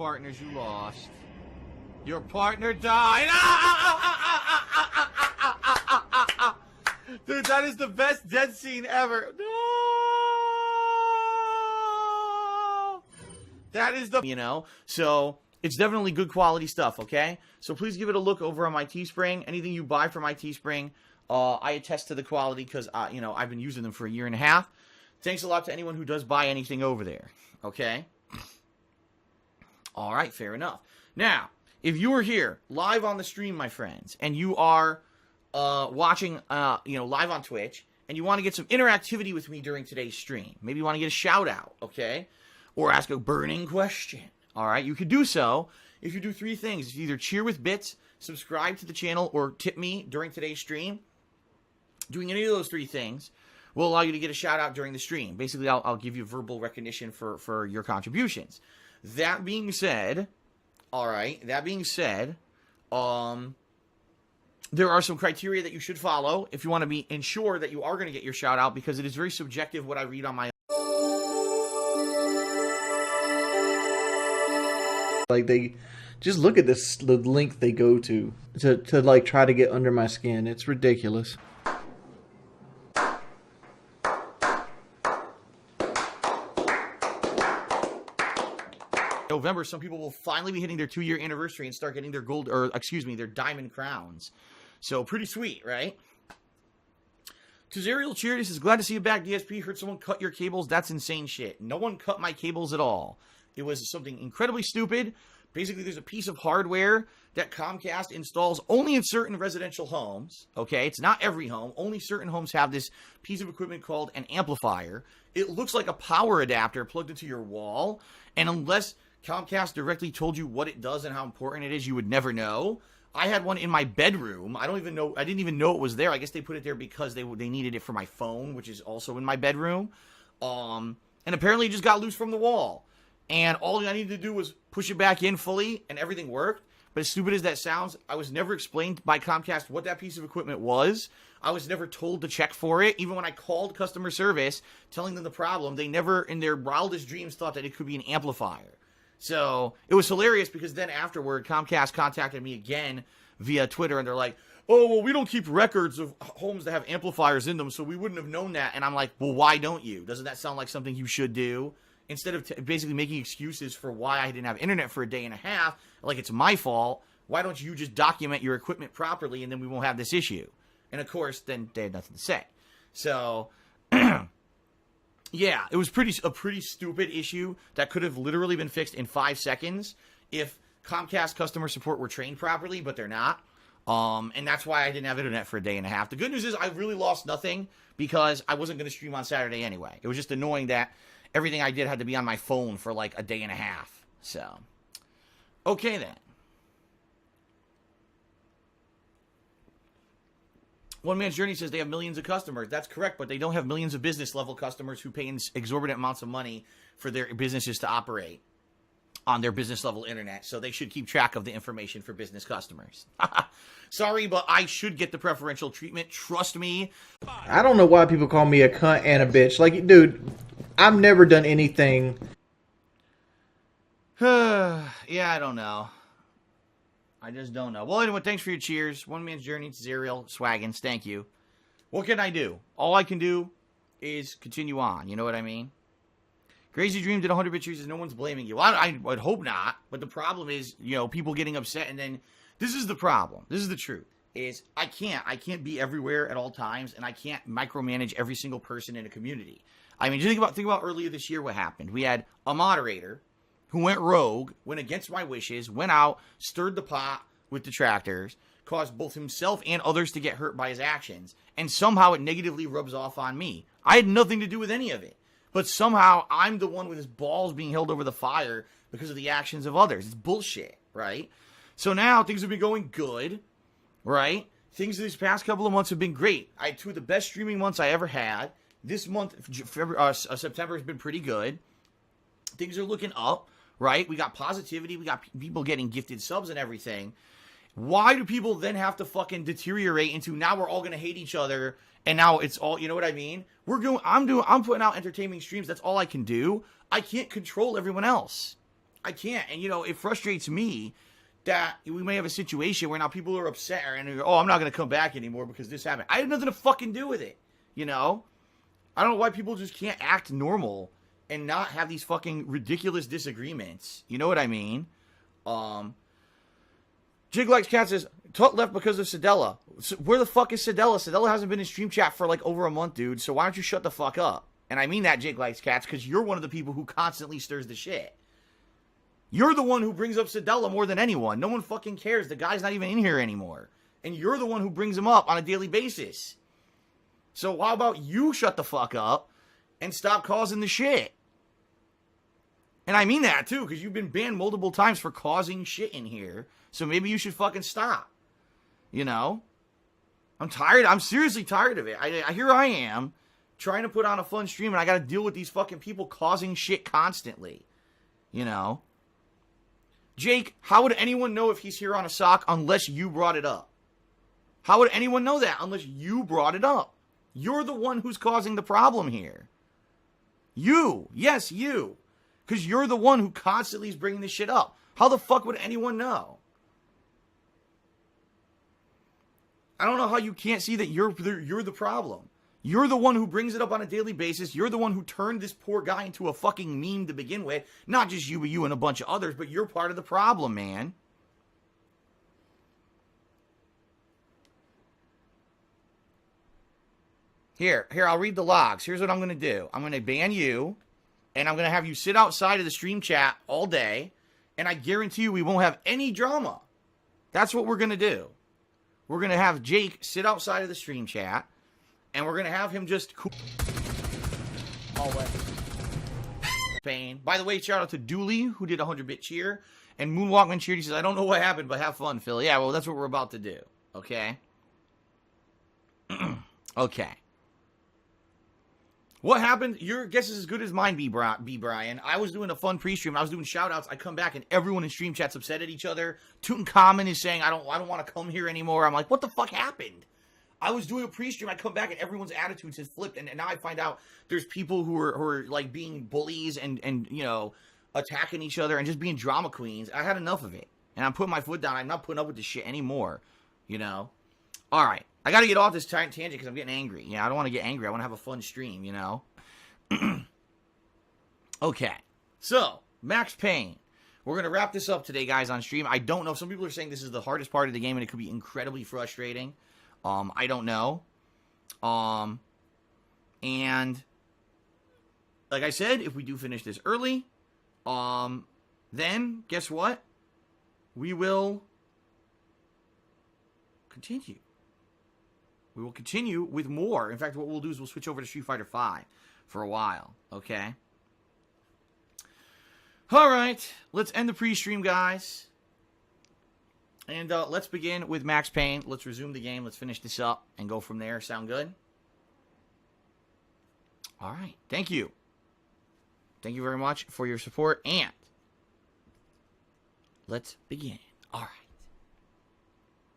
partners you lost. Your partner died. Dude, that is the best dead scene ever. No! That is the, so it's definitely good quality stuff, okay? So please give it a look over on my Teespring. Anything you buy from my Teespring, I attest to the quality because, I've been using them for a year and a half. Thanks a lot to anyone who does buy anything over there, okay? All right, fair enough. Now, if you are here live on the stream, my friends, and you are watching, live on Twitch, and you want to get some interactivity with me during today's stream, maybe you want to get a shout out, okay? Or ask a burning question, all right? You could do so if you do three things. If you either cheer with bits, subscribe to the channel, or tip me during today's stream. Doing any of those three things will allow you to get a shout out during the stream. Basically, I'll give you verbal recognition for your contributions. That being said, all right, there are some criteria that you should follow if you want to ensure that you are going to get your shout out, because it is very subjective what I read on my. Like, they just look at the length they go to like try to get under my skin. It's ridiculous. November, some people will finally be hitting their 2-year anniversary and start getting their their diamond crowns. So pretty sweet, right? Tuzariel Cheer says, glad to see you back, DSP. Heard someone cut your cables. That's insane shit. No one cut my cables at all. It was something incredibly stupid. Basically, there's a piece of hardware that Comcast installs only in certain residential homes. Okay, it's not every home. Only certain homes have this piece of equipment called an amplifier. It looks like a power adapter plugged into your wall. And unless Comcast directly told you what it does and how important it is, you would never know. I had one in my bedroom. I didn't even know it was there. I guess they put it there because they needed it for my phone, which is also in my bedroom. And apparently it just got loose from the wall. And all I needed to do was push it back in fully, and everything worked. But as stupid as that sounds, I was never explained by Comcast what that piece of equipment was. I was never told to check for it. Even when I called customer service, telling them the problem, they never, in their wildest dreams, thought that it could be an amplifier. So it was hilarious because then afterward, Comcast contacted me again via Twitter, and they're like, oh, well, we don't keep records of homes that have amplifiers in them, so we wouldn't have known that. And I'm like, well, why don't you? Doesn't that sound like something you should do? Instead of basically making excuses for why I didn't have internet for a day and a half, like it's my fault, why don't you just document your equipment properly, and then we won't have this issue? And of course, then they had nothing to say. So, yeah, it was a pretty stupid issue that could have literally been fixed in 5 seconds if Comcast customer support were trained properly, but they're not. And that's why I didn't have internet for a day and a half. The good news is I really lost nothing because I wasn't going to stream on Saturday anyway. It was just annoying that everything I did had to be on my phone for like a day and a half. So, okay then. One Man's Journey says they have millions of customers. That's correct, but they don't have millions of business level customers who pay exorbitant amounts of money for their businesses to operate on their business level internet. So they should keep track of the information for business customers. Sorry, but I should get the preferential treatment. Trust me. I don't know why people call me a cunt and a bitch. Like, dude, I've never done anything. Yeah, I don't know. I just don't know. Well, anyway, thanks for your cheers. One Man's Journey to Zerial Swaggins. Thank you. What can I do? All I can do is continue on. You know what I mean? Crazy Dream did 100-bit cheers. No one's blaming you. I would hope not. But the problem is, people getting upset. And then this is the problem. This is the truth. Is I can't be everywhere at all times. And I can't micromanage every single person in a community. I mean, just think about earlier this year what happened. We had a moderator who went rogue, went against my wishes, went out, stirred the pot with detractors, caused both himself and others to get hurt by his actions, and somehow it negatively rubs off on me. I had nothing to do with any of it, but somehow I'm the one with his balls being held over the fire because of the actions of others. It's bullshit, right? So now things have been going good, right? Things these past couple of months have been great. I had 2 of the best streaming months I ever had. This month, September has been pretty good. Things are looking up. Right? We got positivity. We got people getting gifted subs and everything. Why do people then have to fucking deteriorate into now we're all going to hate each other and now it's all, you know what I mean? I'm putting out entertaining streams. That's all I can do. I can't control everyone else. I can't. And, it frustrates me that we may have a situation where now people are upset and oh, I'm not going to come back anymore because this happened. I had nothing to fucking do with it, I don't know why people just can't act normal and not have these fucking ridiculous disagreements. You know what I mean? Jig Likes Cat says, Tut left because of Sedella. Where the fuck is Sedella? Sedella hasn't been in stream chat for like over a month, dude. So why don't you shut the fuck up? And I mean that, Jig Likes Cats, because you're one of the people who constantly stirs the shit. You're the one who brings up Sedella more than anyone. No one fucking cares. The guy's not even in here anymore. And you're the one who brings him up on a daily basis. So how about you shut the fuck up and stop causing the shit? And I mean that, too, because you've been banned multiple times for causing shit in here. So maybe you should fucking stop. I'm tired. I'm seriously tired of it. Here I am, trying to put on a fun stream, and I got to deal with these fucking people causing shit constantly. Jake, how would anyone know if he's here on a sock unless you brought it up? How would anyone know that unless you brought it up? You're the one who's causing the problem here. You. Yes, you. Because you're the one who constantly is bringing this shit up. How the fuck would anyone know? I don't know how you can't see that you're the problem. You're the one who brings it up on a daily basis. You're the one who turned this poor guy into a fucking meme to begin with. Not just you, but you and a bunch of others, but you're part of the problem, man. Here, I'll read the logs. Here's what I'm going to do. I'm going to ban you, and I'm going to have you sit outside of the stream chat all day, and I guarantee you we won't have any drama. That's what we're going to do. We're going to have Jake sit outside of the stream chat, and we're going to have him just cool. Pain. By the way, shout out to Dooley, who did 100-bit cheer, and Moonwalkman cheered. He says, I don't know what happened, but have fun, Phil. Yeah, well, that's what we're about to do. Okay? Okay. What happened? Your guess is as good as mine, B. Brian. I was doing a fun pre-stream. I was doing shout-outs. I come back, and everyone in stream chat's upset at each other. Tutankhaum is saying, I don't want to come here anymore. I'm like, what the fuck happened? I was doing a pre-stream. I come back, and everyone's attitudes has flipped. And now I find out there's people who are like, being bullies and attacking each other and just being drama queens. I had enough of it. And I'm putting my foot down. I'm not putting up with this shit anymore. All right. I got to get off this tangent because I'm getting angry. I don't want to get angry. I want to have a fun stream, Okay. So, Max Payne. We're going to wrap this up today, guys, on stream. I don't know. Some people are saying this is the hardest part of the game and it could be incredibly frustrating. I don't know. And like I said, if we do finish this early, then guess what? We will continue. We will continue with more. In fact, what we'll do is we'll switch over to Street Fighter V for a while. Okay? All right. Let's end the pre-stream, guys. And let's begin with Max Payne. Let's resume the game. Let's finish this up and go from there. Sound good? All right. Thank you. Thank you very much for your support. And let's begin. All right.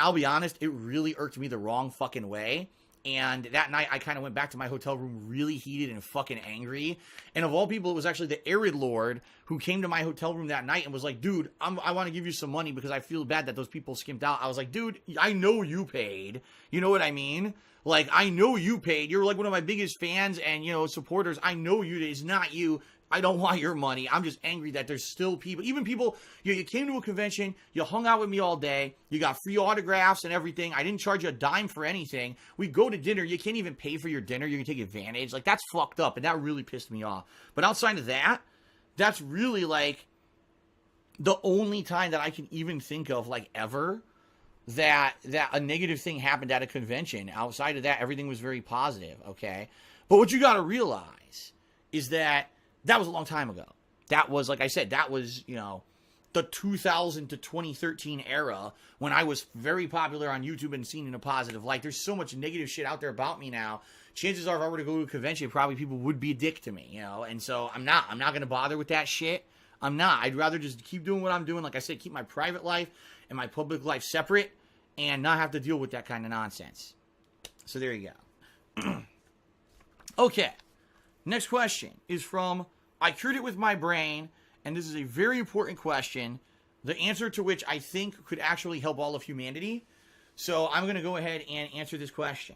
I'll be honest, it really irked me the wrong fucking way. And that night, I kind of went back to my hotel room really heated and fucking angry. And of all people, it was actually the Arid Lord who came to my hotel room that night and was like, dude, I want to give you some money because I feel bad that those people skimped out. I was like, dude, I know you paid. You know what I mean? Like, I know you paid. You're like one of my biggest fans and, supporters. I know you. It's not you. I don't want your money. I'm just angry that there's still people, even people, you came to a convention, you hung out with me all day, you got free autographs and everything. I didn't charge you a dime for anything. We go to dinner, you can't even pay for your dinner. You can take advantage. Like, that's fucked up, and that really pissed me off. But outside of that, that's really, like, the only time that I can even think of, like, ever, that a negative thing happened at a convention. Outside of that, everything was very positive, okay? But what you got to realize is that was a long time ago. That was, like I said, that was, the 2000 to 2013 era when I was very popular on YouTube and seen in a positive light. There's so much negative shit out there about me now. Chances are if I were to go to a convention, probably people would be a dick to me, And so I'm not going to bother with that shit. I'm not. I'd rather just keep doing what I'm doing. Like I said, keep my private life and my public life separate and not have to deal with that kind of nonsense. So there you go. Okay. Next question is from I Cured It With My Brain, and this is a very important question, the answer to which I think could actually help all of humanity. So I'm going to go ahead and answer this question.